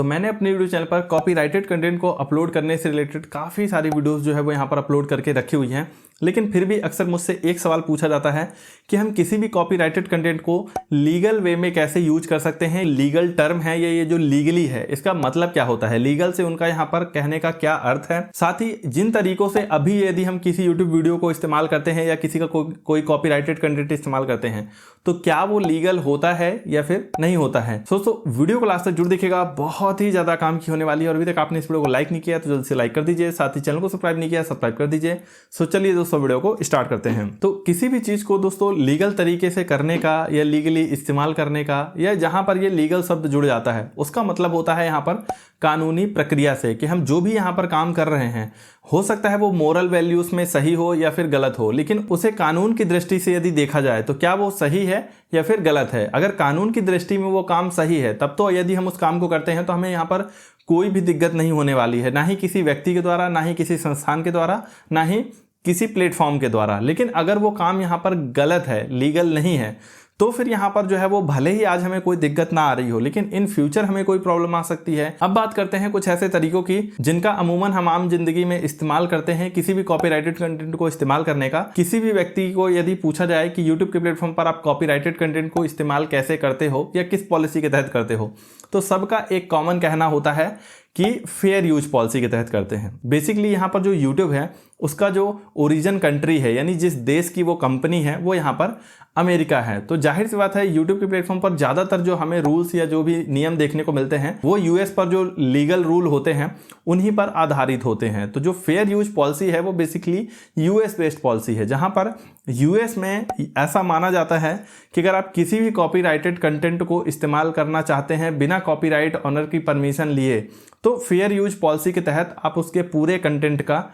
मैंने अपने YouTube channel पर कॉपीराइटेड कंटेंट को अपलोड करने से रिलेटेड काफ़ी सारी वीडियोस जो है वो यहाँ पर अपलोड करके रखी हुई हैं। लेकिन फिर भी अक्सर मुझसे एक सवाल पूछा जाता है कि हम किसी भी कॉपीराइटेड कंटेंट को लीगल वे में कैसे यूज कर सकते हैं। लीगल टर्म है ये जो लीगली है, इसका मतलब क्या होता है, लीगल से उनका यहाँ पर कहने का क्या अर्थ है। साथ ही जिन तरीकों से अभी यदि हम किसी यूट्यूब वीडियो को इस्तेमाल करते हैं या किसी का कोई कॉपीराइटेड कंटेंट इस्तेमाल करते हैं तो क्या वो लीगल होता है या फिर नहीं होता है। दोस्तों वीडियो को लास्ट तक जरूर देखिएगा, बहुत ही ज्यादा काम की होने वाली है। और अभी तक आपने इस वीडियो को लाइक नहीं किया तो जल्दी से लाइक कर दीजिए, साथ ही चैनल को सब्सक्राइब नहीं किया सब्सक्राइब कर दीजिए। चलिए दोस्तों वीडियो को स्टार्ट करते हैं। तो किसी भी चीज को दोस्तों लीगल तरीके से करने का या लीगली इस्तेमाल करने का, या जहां पर ये लीगल शब्द जुड़ जाता है उसका मतलब होता है यहाँ पर कानूनी प्रक्रिया से, कि हम जो भी यहाँ पर काम कर रहे हैं हो सकता है वो मोरल वैल्यूज में सही हो या फिर गलत हो, लेकिन उसे कानून की दृष्टि से यदि देखा जाए तो क्या वो सही है या फिर गलत है। अगर कानून की दृष्टि में वो काम सही है तब तो यदि हम उस काम को करते हैं तो हमें यहाँ पर कोई भी दिक्कत नहीं होने वाली है, ना ही किसी व्यक्ति के द्वारा, ना ही किसी संस्थान के द्वारा, ना ही किसी प्लेटफॉर्म के द्वारा। लेकिन अगर वो काम यहाँ पर गलत है, लीगल नहीं है, तो फिर यहाँ पर जो है वो भले ही आज हमें कोई दिक्कत ना आ रही हो लेकिन इन फ्यूचर हमें कोई प्रॉब्लम आ सकती है। अब बात करते हैं कुछ ऐसे तरीकों की जिनका अमूमन हम आम जिंदगी में इस्तेमाल करते हैं किसी भी कॉपीराइटेड कंटेंट को इस्तेमाल करने का। किसी भी व्यक्ति को यदि पूछा जाए कि यूट्यूब के प्लेटफॉर्म पर आप कॉपीराइटेड कंटेंट को इस्तेमाल कैसे करते हो या किस पॉलिसी के तहत करते हो, तो सबका एक कॉमन कहना होता है कि फेयर यूज पॉलिसी के तहत करते हैं। बेसिकली यहाँ पर जो यूट्यूब है उसका जो ओरिजिन कंट्री है, यानी जिस देश की वो कंपनी है, वो यहाँ पर अमेरिका है। तो जाहिर सी बात है यूट्यूब के प्लेटफॉर्म पर ज्यादातर जो हमें रूल्स या जो भी नियम देखने को मिलते हैं वो यूएस पर जो लीगल रूल होते हैं उन्हीं पर आधारित होते हैं। तो जो फेयर यूज पॉलिसी है वो बेसिकली यूएस बेस्ड पॉलिसी है, जहां पर यूएस में ऐसा माना जाता है कि अगर आप किसी भी कॉपीराइटेड कंटेंट को इस्तेमाल करना चाहते हैं बिना कॉपीराइट ऑनर की परमिशन लिए, तो फेयर यूज पॉलिसी के तहत आप उसके पूरे कंटेंट का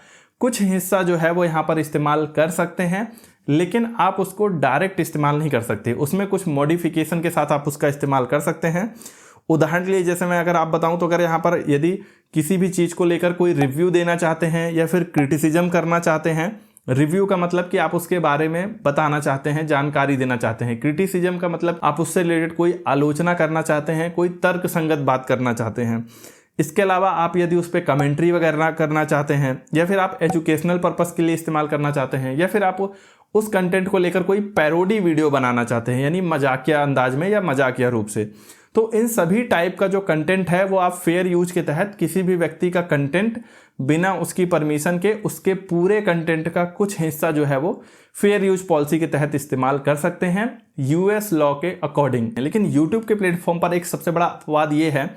कुछ हिस्सा जो है वो यहाँ पर इस्तेमाल कर सकते हैं, लेकिन आप उसको डायरेक्ट इस्तेमाल नहीं कर सकते। उसमें कुछ मॉडिफिकेशन के साथ आप उसका इस्तेमाल कर सकते हैं। उदाहरण के लिए जैसे मैं अगर आप बताऊं तो अगर यहाँ पर यदि किसी भी चीज़ को लेकर कोई रिव्यू देना चाहते हैं या फिर क्रिटिसिज्म करना चाहते हैं, रिव्यू का मतलब कि आप उसके बारे में बताना चाहते हैं, जानकारी देना चाहते हैं। क्रिटिसिज्म का मतलब आप उससे रिलेटेड कोई आलोचना करना चाहते हैं, कोई तर्क संगत बात करना चाहते हैं। इसके अलावा आप यदि उस पर कमेंट्री वगैरह करना चाहते हैं, या फिर आप एजुकेशनल पर्पस के लिए इस्तेमाल करना चाहते हैं, या फिर आप उस कंटेंट को लेकर कोई पैरोडी वीडियो बनाना चाहते हैं, यानी मजाकिया अंदाज में या मजाकिया रूप से, तो इन सभी टाइप का जो कंटेंट है वो आप फेयर यूज के तहत किसी भी व्यक्ति का कंटेंट बिना उसकी परमिशन के उसके पूरे कंटेंट का कुछ हिस्सा जो है वो फेयर यूज पॉलिसी के तहत इस्तेमाल कर सकते हैं यूएस लॉ के अकॉर्डिंग। लेकिन यूट्यूब के प्लेटफॉर्म पर एक सबसे बड़ा अपवाद ये है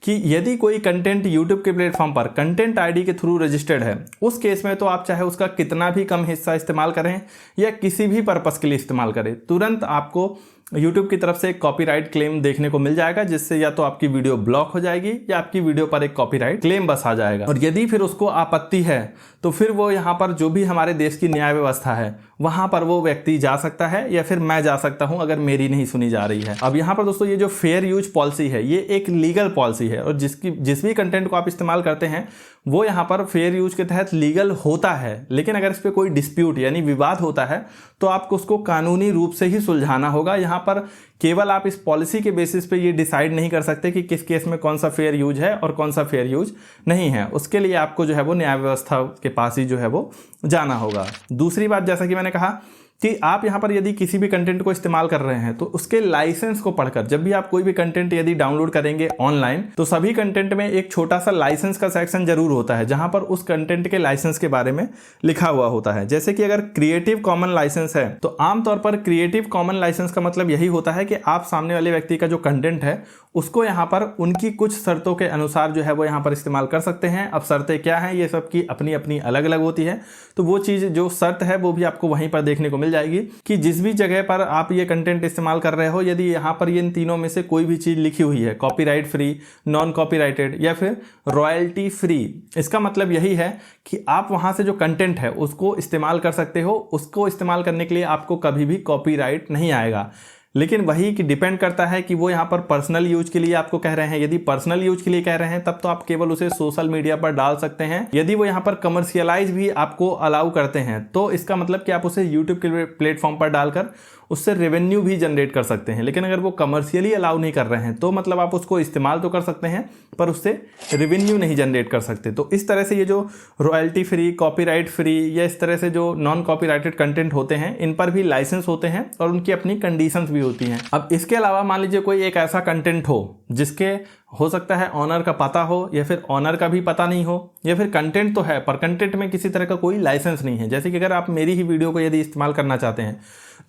कि यदि कोई कंटेंट यूट्यूब के प्लेटफॉर्म पर कंटेंट आईडी के थ्रू रजिस्टर्ड है, उस केस में तो आप चाहे उसका कितना भी कम हिस्सा इस्तेमाल करें या किसी भी पर्पस के लिए इस्तेमाल करें, तुरंत आपको यूट्यूब की तरफ से एक कॉपीराइट क्लेम देखने को मिल जाएगा, जिससे या तो आपकी वीडियो ब्लॉक हो जाएगी या आपकी वीडियो पर एक कॉपीराइट क्लेम बस आ जाएगा। और यदि फिर उसको आपत्ति है तो फिर वो यहाँ पर जो भी हमारे देश की न्याय व्यवस्था है वहां पर वो व्यक्ति जा सकता है, या फिर मैं जा सकता हूं अगर मेरी नहीं सुनी जा रही है। अब यहाँ पर दोस्तों ये जो फेयर यूज पॉलिसी है ये एक लीगल पॉलिसी है, और जिस भी कंटेंट को आप इस्तेमाल करते हैं वो यहाँ पर फेयर यूज के तहत लीगल होता है। लेकिन अगर इस पर कोई डिस्प्यूट यानी विवाद होता है तो आपको उसको कानूनी रूप से ही सुलझाना होगा। यहाँ पर केवल आप इस पॉलिसी के बेसिस पे ये डिसाइड नहीं कर सकते कि किस केस में कौन सा फेयर यूज है और कौन सा फेयर यूज नहीं है। उसके लिए आपको जो है वो न्याय व्यवस्था के पास ही जो है वो जाना होगा। दूसरी बात, जैसा कि मैंने कहा कि आप यहाँ पर यदि किसी भी कंटेंट को इस्तेमाल कर रहे हैं तो उसके लाइसेंस को पढ़कर, जब भी आप कोई भी कंटेंट यदि डाउनलोड करेंगे ऑनलाइन, तो सभी कंटेंट में एक छोटा सा लाइसेंस का सेक्शन जरूर होता है जहां पर उस कंटेंट के लाइसेंस के बारे में लिखा हुआ होता है। जैसे कि अगर क्रिएटिव कॉमन लाइसेंस है तो आमतौर पर क्रिएटिव कॉमन लाइसेंस का मतलब यही होता है कि आप सामने वाले व्यक्ति का जो कंटेंट है उसको यहाँ पर उनकी कुछ शर्तों के अनुसार जो है वो यहाँ पर इस्तेमाल कर सकते हैं। अब शर्तें क्या हैं ये सब की अपनी अपनी अलग अलग होती है, तो वो चीज़ जो शर्त है वो भी आपको वहीं पर देखने को मिल जाएगी कि जिस भी जगह पर आप ये कंटेंट इस्तेमाल कर रहे हो, यदि यहाँ पर ये इन तीनों में से कोई भी चीज़ लिखी हुई है, कॉपीराइट फ्री, नॉन कॉपीराइटेड या फिर रॉयल्टी फ्री, इसका मतलब यही है कि आप वहाँ से जो कंटेंट है उसको इस्तेमाल कर सकते हो। उसको इस्तेमाल करने के लिए आपको कभी भी कॉपीराइट नहीं आएगा। लेकिन वही कि डिपेंड करता है कि वो यहाँ पर पर्सनल यूज के लिए आपको कह रहे हैं। यदि पर्सनल यूज के लिए कह रहे हैं तब तो आप केवल उसे सोशल मीडिया पर डाल सकते हैं। यदि वो यहाँ पर कमर्शियलाइज भी आपको अलाउ करते हैं तो इसका मतलब कि आप उसे यूट्यूब के प्लेटफॉर्म पर डालकर उससे रेवेन्यू भी जनरेट कर सकते हैं। लेकिन अगर वो कमर्शियली अलाउ नहीं कर रहे हैं तो मतलब आप उसको इस्तेमाल तो कर सकते हैं पर उससे रेवेन्यू नहीं जनरेट कर सकते। तो इस तरह से ये जो रॉयल्टी फ्री, कॉपीराइट फ्री या इस तरह से जो नॉन कॉपीराइटेड कंटेंट होते हैं इन पर भी लाइसेंस होते हैं और उनकी अपनी कंडीशंस भी होती हैं। अब इसके अलावा मान लीजिए कोई एक ऐसा कंटेंट हो जिसके हो सकता है ऑनर का पता हो या फिर ऑनर का भी पता नहीं हो, या फिर कंटेंट तो है पर कंटेंट में किसी तरह का कोई लाइसेंस नहीं है। जैसे कि अगर आप मेरी ही वीडियो को यदि इस्तेमाल करना चाहते हैं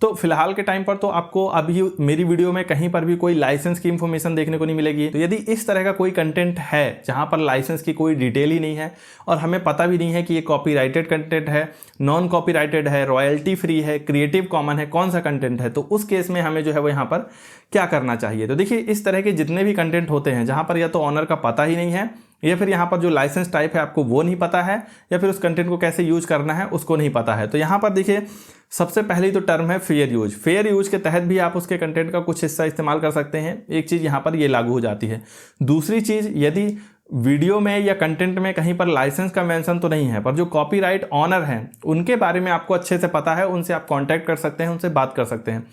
तो फिलहाल के टाइम पर तो आपको अभी मेरी वीडियो में कहीं पर भी कोई लाइसेंस की इंफॉर्मेशन देखने को नहीं मिलेगी। तो यदि इस तरह का कोई कंटेंट है जहां पर लाइसेंस की कोई डिटेल ही नहीं है और हमें पता भी नहीं है कि ये कॉपीराइटेड कंटेंट है, नॉन कॉपीराइटेड है, रॉयल्टी फ्री है, क्रिएटिव कॉमन है, कौन सा कंटेंट है, तो उस केस में हमें जो है वो यहाँ पर क्या करना चाहिए। तो देखिए इस तरह के जितने भी कंटेंट होते हैं जहां पर या तो ऑनर का पता ही नहीं है या फिर यहाँ पर जो लाइसेंस टाइप है आपको वो नहीं पता है या फिर उस कंटेंट को कैसे यूज करना है उसको नहीं पता है, तो यहाँ पर देखिए सबसे पहली तो टर्म है फेयर यूज। फेयर यूज के तहत भी आप उसके कंटेंट का कुछ हिस्सा इस्तेमाल कर सकते हैं। एक चीज़ यहाँ पर ये लागू हो जाती है। दूसरी चीज़, यदि वीडियो में या कंटेंट में कहीं पर लाइसेंस का मेंशन तो नहीं है पर जो कॉपीराइट ऑनर हैं उनके बारे में आपको अच्छे से पता है, उनसे आप कांटेक्ट कर सकते हैं, उनसे बात कर सकते हैं।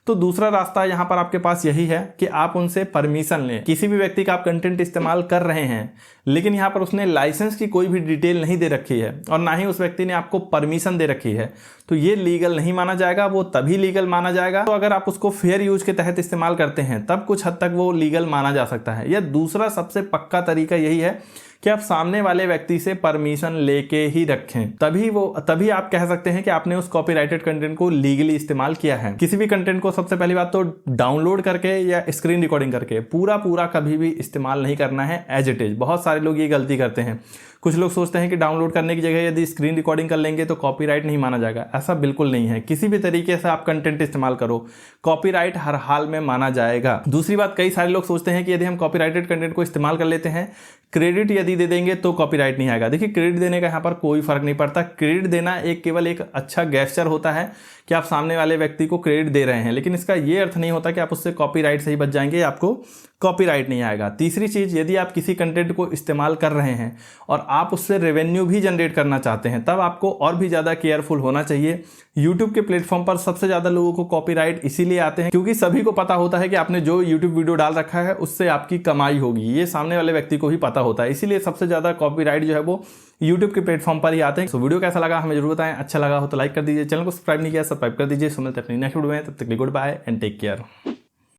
तो दूसरा रास्ता यहाँ पर आपके पास यही है कि आप उनसे परमिशन लें। किसी भी व्यक्ति का आप कंटेंट इस्तेमाल कर रहे हैं लेकिन यहाँ पर उसने लाइसेंस की कोई भी डिटेल नहीं दे रखी है और ना ही उस व्यक्ति ने आपको परमिशन दे रखी है, तो ये लीगल नहीं माना जाएगा। वो तभी लीगल माना जाएगा तो अगर आप उसको फेयर यूज के तहत इस्तेमाल करते हैं, तब कुछ हद तक वो लीगल माना जा सकता है। या दूसरा सबसे पक्का तरीका यही है कि आप सामने वाले व्यक्ति से परमिशन लेके ही रखें, तभी आप कह सकते हैं कि आपने उस कॉपीराइटेड कंटेंट को लीगली इस्तेमाल किया है। किसी भी कंटेंट को सबसे पहली बात तो डाउनलोड करके या स्क्रीन रिकॉर्डिंग करके पूरा कभी भी इस्तेमाल नहीं करना है एज इट इज। बहुत सारे लोग ये गलती करते हैं। कुछ लोग सोचते हैं कि डाउनलोड करने की जगह यदि स्क्रीन रिकॉर्डिंग कर लेंगे तो कॉपीराइट नहीं माना जाएगा। ऐसा बिल्कुल नहीं है। किसी भी तरीके से आप कंटेंट इस्तेमाल करो, कॉपीराइट हर हाल में माना जाएगा। दूसरी बात, कई सारे लोग सोचते हैं कि यदि हम कॉपीराइटेड कंटेंट को इस्तेमाल कर लेते हैं, क्रेडिट यदि दे देंगे तो कॉपीराइट नहीं आएगा। देखिए क्रेडिट देने का यहाँ पर कोई फर्क नहीं पड़ता। क्रेडिट देना केवल एक अच्छा गेस्चर होता है कि आप सामने वाले व्यक्ति को क्रेडिट दे रहे हैं, लेकिन इसका ये अर्थ नहीं होता कि आप उससे कॉपीराइट से ही बच जाएंगे, आपको कॉपीराइट नहीं आएगा। तीसरी चीज़, यदि आप किसी कंटेंट को इस्तेमाल कर रहे हैं और आप उससे रेवेन्यू भी जनरेट करना चाहते हैं, तब आपको और भी ज़्यादा केयरफुल होना चाहिए। यूट्यूब के प्लेटफॉर्म पर सबसे ज़्यादा लोगों को कॉपीराइट इसीलिए आते हैं क्योंकि सभी को पता होता है कि आपने जो यूट्यूब वीडियो डाल रखा है उससे आपकी कमाई होगी, ये सामने वाले व्यक्ति को ही पता होता है। इसीलिए सबसे ज़्यादा कॉपीराइट जो है वो यूट्यूब के प्लेटफॉर्म पर ही आते हैं। तो वीडियो कैसा लगा हमें जरूर बताएं। अच्छा लगा हो तो लाइक कर दीजिए, चैनल को सब्सक्राइब नहीं किया सब्सक्राइब कर दीजिए। सुनते हैं अपनी नेक्स्ट वीडियो में, तब तक goodbye and take care.